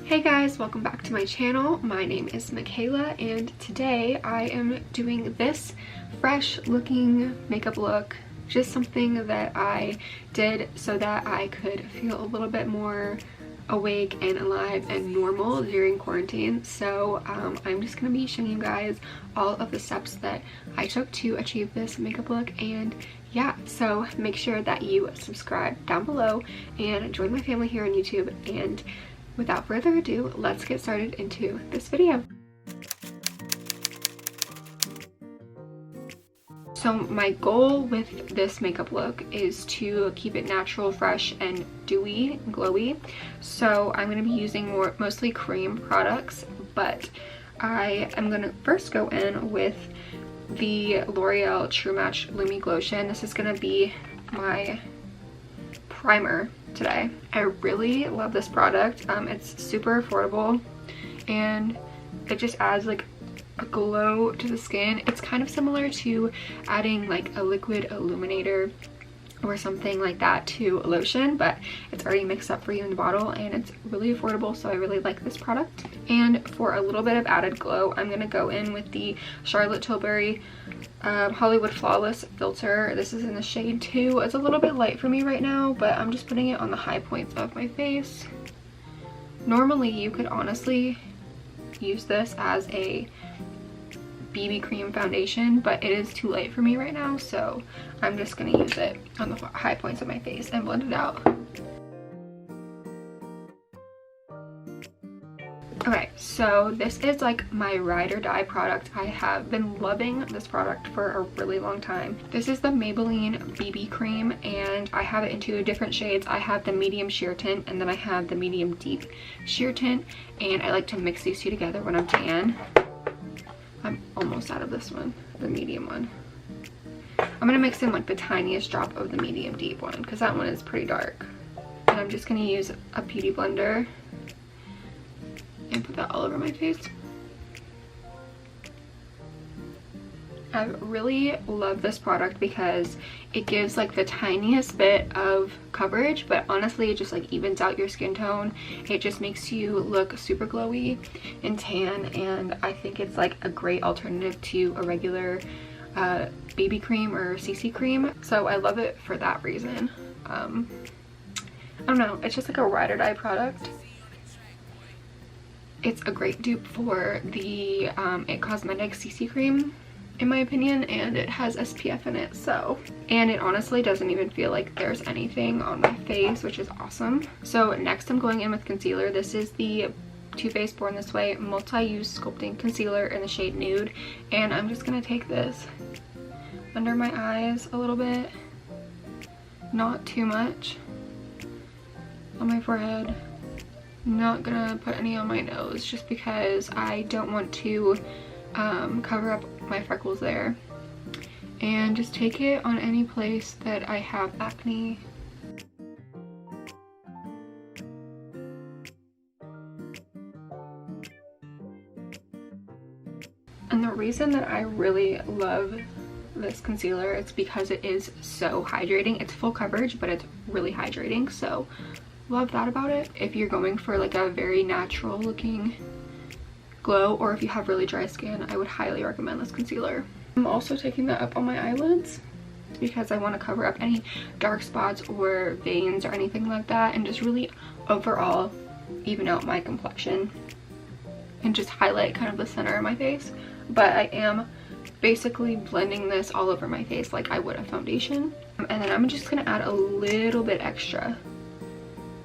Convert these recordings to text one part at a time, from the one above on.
Hey guys, welcome back to my channel. My name is Mikayla and today I am doing this fresh looking makeup look. Just something that I did so that I could feel a little bit more awake and alive and normal during quarantine. So I'm just going to be showing you guys all of the steps that I took to achieve this makeup look. And yeah, so make sure that you subscribe down below and join my family here on YouTube. And without further ado, let's get started into this video. So my goal with this makeup look is to keep it natural, fresh, and dewy, glowy. So I'm going to be using mostly cream products, but I am going to first go in with the L'Oreal True Match Lumi Glotion. This is going to be my primer today. I really love this product. It's super affordable and it just adds like a glow to the skin. It's kind of similar to adding like a liquid illuminator or something like that to a lotion, but it's already mixed up for you in the bottle and it's really affordable, so I really like this product. And for a little bit of added glow, I'm gonna go in with the Charlotte Tilbury Hollywood Flawless Filter. This is in the shade 2. It's a little bit light for me right now, but I'm just putting it on the high points of my face. Normally you could honestly use this as a BB cream foundation, but it is too light for me right now, so I'm just gonna use it on the high points of my face and blend it out. Okay, so this is like my ride or die product. I have been loving this product for a really long time. This is the Maybelline BB cream and I have it in 2 different shades. I have the medium sheer tint and then I have the medium deep sheer tint, and I like to mix these 2 together when I'm tan. I'm almost out of this one, the medium one. I'm gonna mix in like the tiniest drop of the medium deep one because that one is pretty dark. And I'm just gonna use a beauty blender and put that all over my face. I really love this product because it gives like the tiniest bit of coverage, but honestly it just like evens out your skin tone. It just makes you look super glowy and tan, and I think it's like a great alternative to a regular BB cream or CC cream. So I love it for that reason. I don't know, it's just like a ride or die product. It's a great dupe for the It Cosmetics CC cream, in my opinion, and it has SPF in it, so. And it honestly doesn't even feel like there's anything on my face, which is awesome. So next I'm going in with concealer. This is the Too Faced Born This Way Multi-Use Sculpting Concealer in the shade Nude, and I'm just gonna take this under my eyes a little bit, not too much, on my forehead. Not gonna put any on my nose just because I don't want to cover up my freckles there. And just take it on any place that I have acne. And the reason that I really love this concealer is because it is so hydrating. It's full coverage, but it's really hydrating, so love that about it. If you're going for like a very natural looking glow, or if you have really dry skin, I would highly recommend this concealer. I'm also taking that up on my eyelids because I want to cover up any dark spots or veins or anything like that, and just really overall even out my complexion and just highlight kind of the center of my face. But I am basically blending this all over my face like I would a foundation, and then I'm just gonna add a little bit extra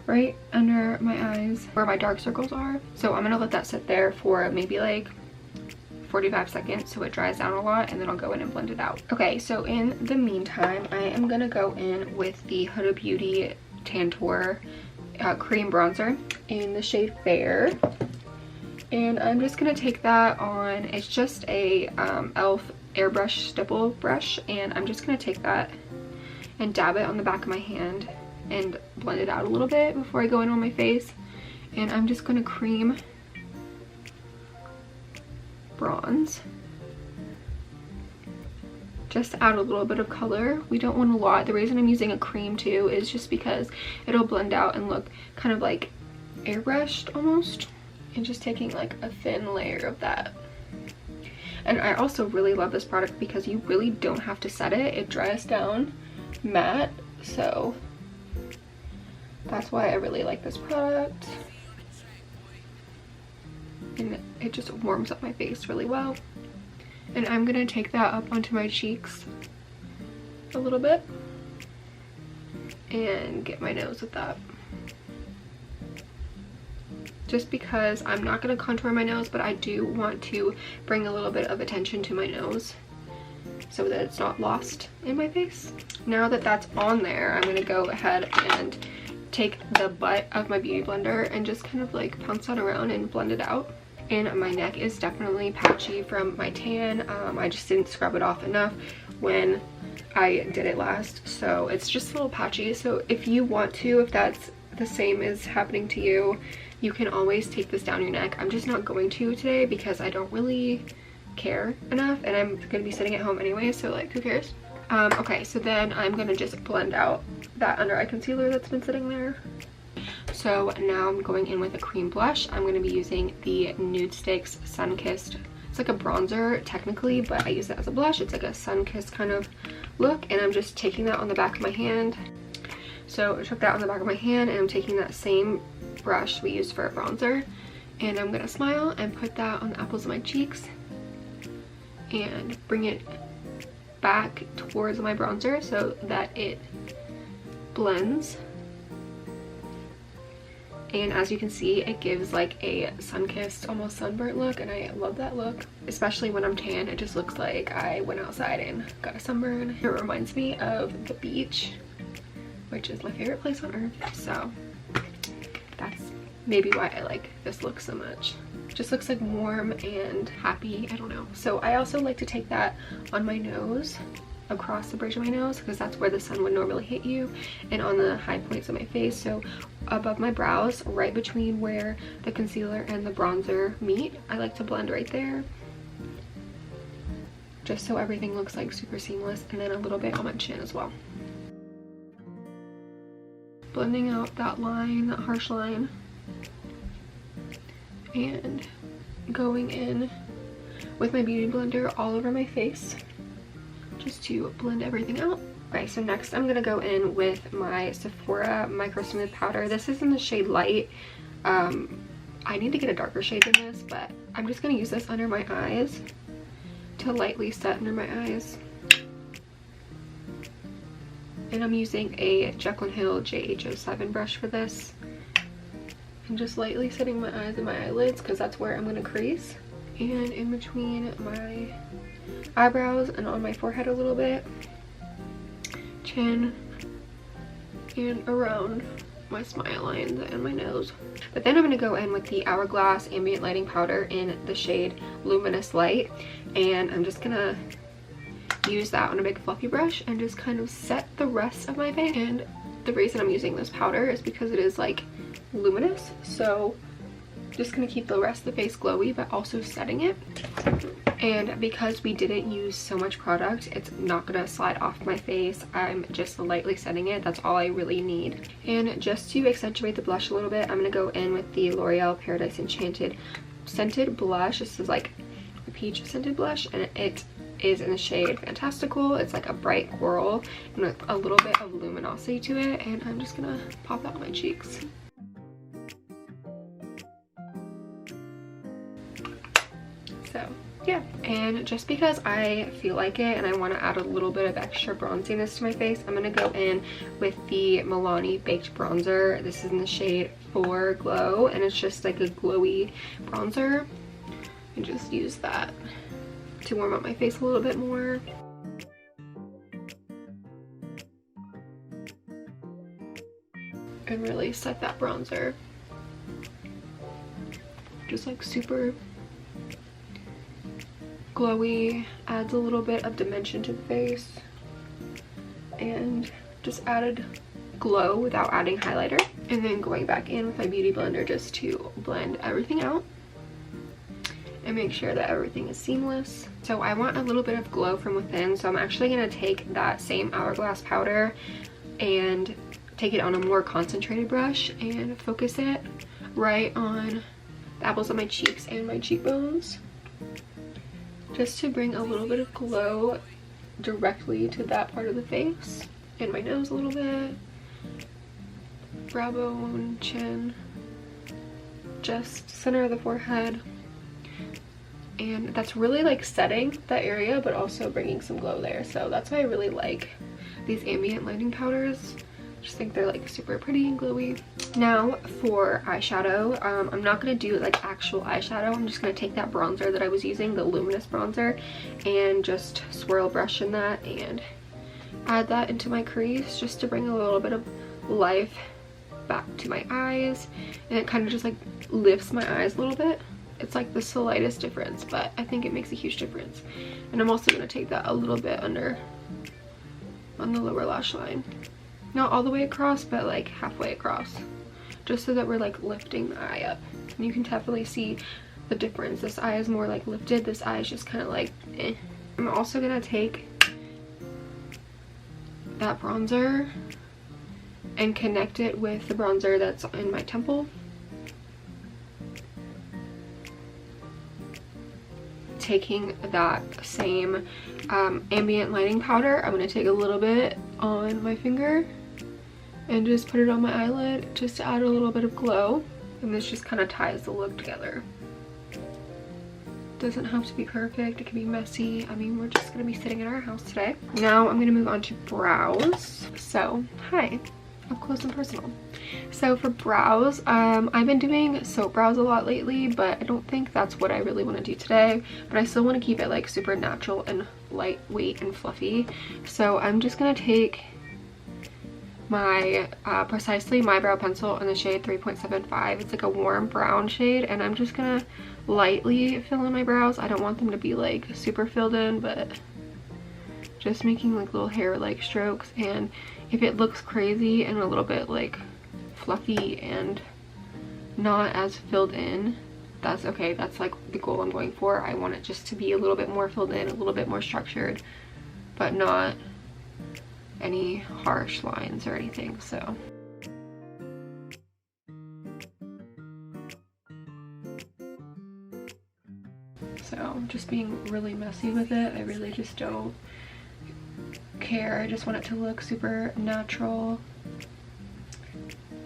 right under my eyes where my dark circles are. So I'm gonna let that sit there for maybe like 45 seconds so it dries down a lot, and then I'll go in and blend it out. Okay, so in the meantime, I am gonna go in with the Huda Beauty Tantour cream bronzer in the shade Fair, and I'm just gonna take that on. It's just a e.l.f. airbrush stipple brush, and I'm just gonna take that and dab it on the back of my hand and blend it out a little bit before I go in on my face. And I'm just gonna cream bronze just to add a little bit of color. We don't want a lot. The reason I'm using a cream too is just because it'll blend out and look kind of like airbrushed almost, and just taking like a thin layer of that. And I also really love this product because you really don't have to set it. It dries down matte, so that's why I really like this product. And it just warms up my face really well. And I'm gonna take that up onto my cheeks a little bit and get my nose with that. Just because I'm not going to contour my nose, but I do want to bring a little bit of attention to my nose so that it's not lost in my face. Now that that's on there, I'm going to go ahead and take the butt of my beauty blender and just kind of like pounce that around and blend it out. And my neck is definitely patchy from my tan. I just didn't scrub it off enough when I did it last, so it's just a little patchy. So if you want to, if that's the same as happening to you, you can always take this down your neck. I'm just not going to today because I don't really care enough, and I'm gonna be sitting at home anyway, so like who cares. Okay, so then I'm gonna just blend out that under eye concealer that's been sitting there. So now I'm going in with a cream blush. I'm gonna be using the Nude Sticks Sun Kissed. It's like a bronzer technically, but I use it as a blush. It's like a sun kissed kind of look, and I'm just taking that on the back of my hand. So I took that on the back of my hand, and I'm taking that same brush we used for a bronzer, and I'm gonna smile and put that on the apples of my cheeks and bring it back towards my bronzer so that it blends. And as you can see, it gives like a sun-kissed, almost sunburnt look, and I love that look. Especially when I'm tan, it just looks like I went outside and got a sunburn. It reminds me of the beach, which is my favorite place on earth, so that's maybe why I like this look so much. Just looks like warm and happy, I don't know. So I also like to take that on my nose, across the bridge of my nose, because that's where the sun would normally hit you, and on the high points of my face, so above my brows, right between where the concealer and the bronzer meet. I like to blend right there, just so everything looks like super seamless, and then a little bit on my chin as well. Blending out that line, that harsh line, and going in with my beauty blender all over my face just to blend everything out. Okay, so next I'm gonna go in with my Sephora Micro Smooth Powder. This is in the shade Light. I need to get a darker shade than this, but I'm just gonna use this under my eyes to lightly set under my eyes. And I'm using a Jekyll & Hill JH07 brush for this. I'm just lightly setting my eyes and my eyelids because that's where I'm gonna crease. And in between my eyebrows and on my forehead a little bit, chin, and around my smile lines and my nose. But then I'm gonna go in with the Hourglass Ambient Lighting Powder in the shade Luminous Light, and I'm just gonna use that on a big fluffy brush and just kind of set the rest of my face. And the reason I'm using this powder is because it is like luminous, so just gonna keep the rest of the face glowy but also setting it. And because we didn't use so much product, it's not gonna slide off my face. I'm just lightly setting it. That's all I really need. And just to accentuate the blush a little bit, I'm gonna go in with the L'Oreal Paradise Enchanted scented blush. This is like a peach scented blush, and it is in the shade Fantastical. It's like a bright coral and with a little bit of luminosity to it, and I'm just gonna pop that on my cheeks. So yeah, and just because I feel like it and I want to add a little bit of extra bronziness to my face, I'm gonna go in with the Milani Baked Bronzer. This is in the shade 4 Glow, and it's just like a glowy bronzer, and just use that to warm up my face a little bit more. And really set that bronzer. Just like super glowy, adds a little bit of dimension to the face, and just added glow without adding highlighter. And then going back in with my beauty blender just to blend everything out and make sure that everything is seamless. So I want a little bit of glow from within, so I'm actually gonna take that same Hourglass powder and take it on a more concentrated brush and focus it right on the apples of my cheeks and my cheekbones, just to bring a little bit of glow directly to that part of the face, and my nose a little bit, brow bone, chin, just center of the forehead. And that's really like setting that area but also bringing some glow there, so that's why I really like these ambient lighting powders. Just think they're like super pretty and glowy. Now for eyeshadow, I'm not gonna do like actual eyeshadow. I'm just gonna take that bronzer that I was using, the luminous bronzer, and just swirl brush in that and add that into my crease just to bring a little bit of life back to my eyes, and it kind of just like lifts my eyes a little bit. It's like the slightest difference, but I think it makes a huge difference. And I'm also gonna take that a little bit under on the lower lash line, not all the way across, but like halfway across, just so that we're like lifting the eye up. And you can definitely see the difference. This eye is more like lifted, this eye is just kind of like eh. I'm also gonna take that bronzer and connect it with the bronzer that's in my temple. Taking that same ambient lighting powder, I'm going to take a little bit on my finger and just put it on my eyelid just to add a little bit of glow, and this just kind of ties the look together. Doesn't have to be perfect, it can be messy. I mean, we're just going to be sitting in our house today. Now I'm going to move on to brows. So hi, up close and personal. So for brows, I've been doing soap brows a lot lately, but I don't think that's what I really want to do today. But I still want to keep it like super natural and lightweight and fluffy. So I'm just gonna take my Precisely My Brow Pencil in the shade 3.75. It's like a warm brown shade, and I'm just gonna lightly fill in my brows. I don't want them to be like super filled in, but just making like little hair like strokes. And if it looks crazy and a little bit like fluffy and not as filled in, that's okay. That's like the goal I'm going for. I want it just to be a little bit more filled in, a little bit more structured, but not any harsh lines or anything. So just being really messy with it. I really just don't care. I just want it to look super natural,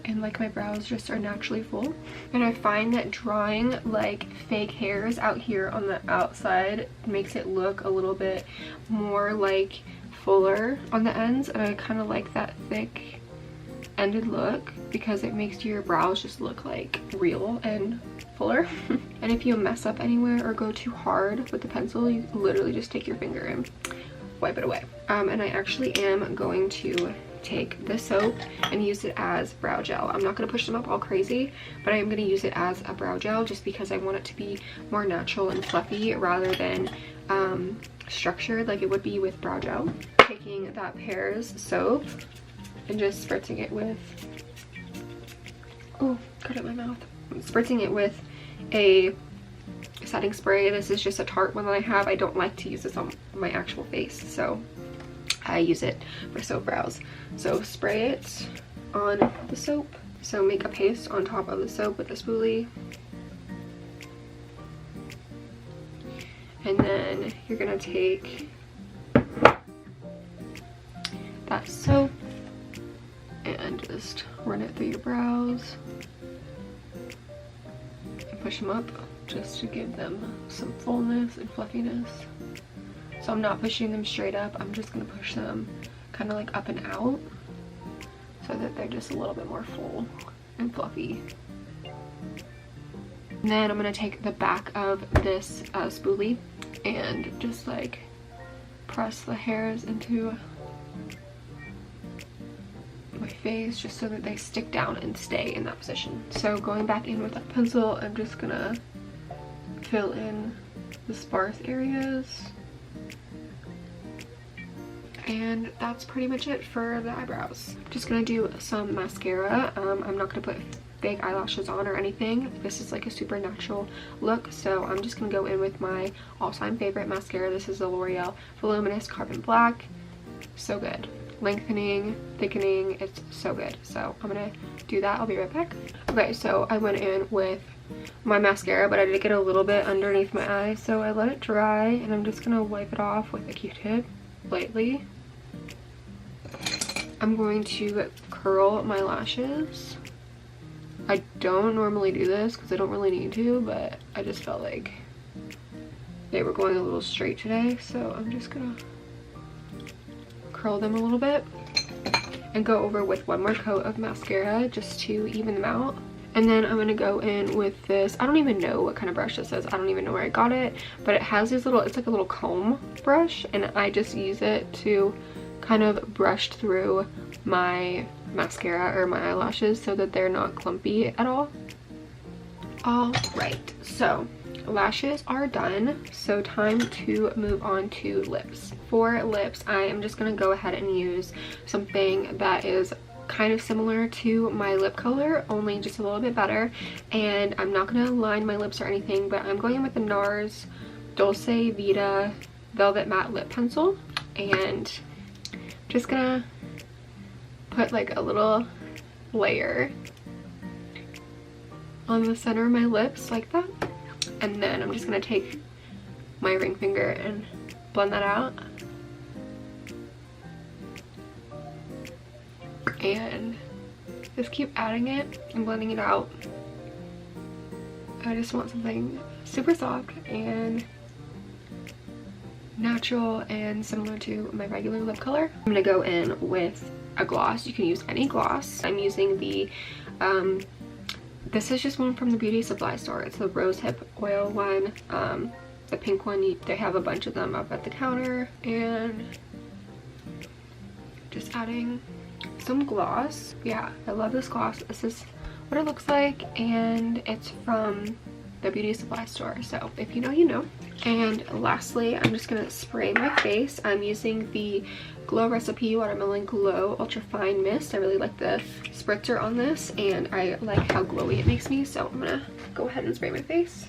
and like my brows just are naturally full. And I find that drawing like fake hairs out here on the outside makes it look a little bit more like fuller on the ends, and I kind of like that thick ended look because it makes your brows just look like real and fuller. And if you mess up anywhere or go too hard with the pencil, you literally just take your finger and wipe it away. And I actually am going to take the soap and use it as brow gel. I'm not going to push them up all crazy, but I am going to use it as a brow gel just because I want it to be more natural and fluffy rather than structured like it would be with brow gel. Taking that Pears soap and just spritzing it with, oh, cut out my mouth. Spritzing it with a setting spray. This is just a Tarte one that I have. I don't like to use this on my actual face, so I use it for soap brows. So spray it on the soap. So make a paste on top of the soap with a spoolie. And then you're gonna take that soap and just run it through your brows and push them up just to give them some fullness and fluffiness. So I'm not pushing them straight up, I'm just gonna push them kind of like up and out so that they're just a little bit more full and fluffy. And then I'm gonna take the back of this spoolie and just like press the hairs into my face just so that they stick down and stay in that position. So going back in with that pencil, I'm just gonna fill in the sparse areas. And that's pretty much it for the eyebrows. I'm just gonna do some mascara. I'm not gonna put fake eyelashes on or anything. This is like a super natural look, so I'm just gonna go in with my all-time favorite mascara. This is the L'Oreal Voluminous Carbon Black. So good. lengthening, thickening. It's so good. So I'm gonna do that. I'll be right back. Okay, so I went in with my mascara, but I did get a little bit underneath my eye, so I let it dry, and I'm just gonna wipe it off with a Q-tip lightly. I'm going to curl my lashes. I don't normally do this because I don't really need to, but I just felt like they were going a little straight today, so I'm just gonna curl them a little bit and go over with one more coat of mascara just to even them out. And then I'm gonna go in with this, I don't even know what kind of brush this is, I don't even know where I got it, but it has these little, it's like a little comb brush, and I just use it to kind of brush through my mascara or my eyelashes so that they're not clumpy at all. All right, so lashes are done, so time to move on to lips. For lips, I am just gonna go ahead and use something that is kind of similar to my lip color, only just a little bit better, and I'm not gonna line my lips or anything, but I'm going in with the NARS Dulce Vita Velvet Matte Lip Pencil, and just gonna put like a little layer on the center of my lips like that, and then I'm just gonna take my ring finger and blend that out, and just keep adding it and blending it out. I just want something super soft and natural and similar to my regular lip color. I'm gonna go in with a gloss. You can use any gloss. I'm using the this is just one from the beauty supply store. It's the rose hip oil one, the pink one. They have a bunch of them up at the counter, and just adding some gloss. Yeah, I love this gloss. This is what it looks like, and it's from the beauty supply store, so if you know, you know. And lastly, I'm just gonna spray my face. I'm using the Glow Recipe Watermelon Glow Ultra Fine Mist. I really like the spritzer on this, and I like how glowy it makes me, so I'm gonna go ahead and spray my face.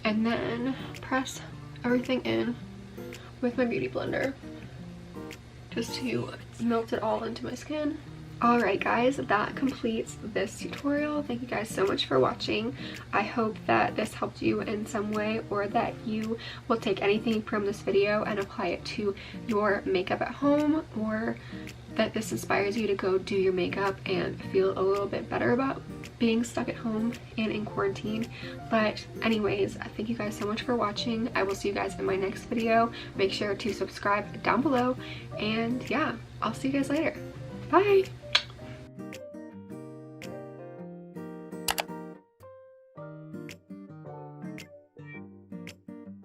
And then press everything in with my beauty blender just to melt it all into my skin. Alright guys, that completes this tutorial. Thank you guys so much for watching. I hope that this helped you in some way, or that you will take anything from this video and apply it to your makeup at home, or that this inspires you to go do your makeup and feel a little bit better about being stuck at home and in quarantine. But anyways, thank you guys so much for watching. I will see you guys in my next video. Make sure to subscribe down below, and yeah, I'll see you guys later. Bye!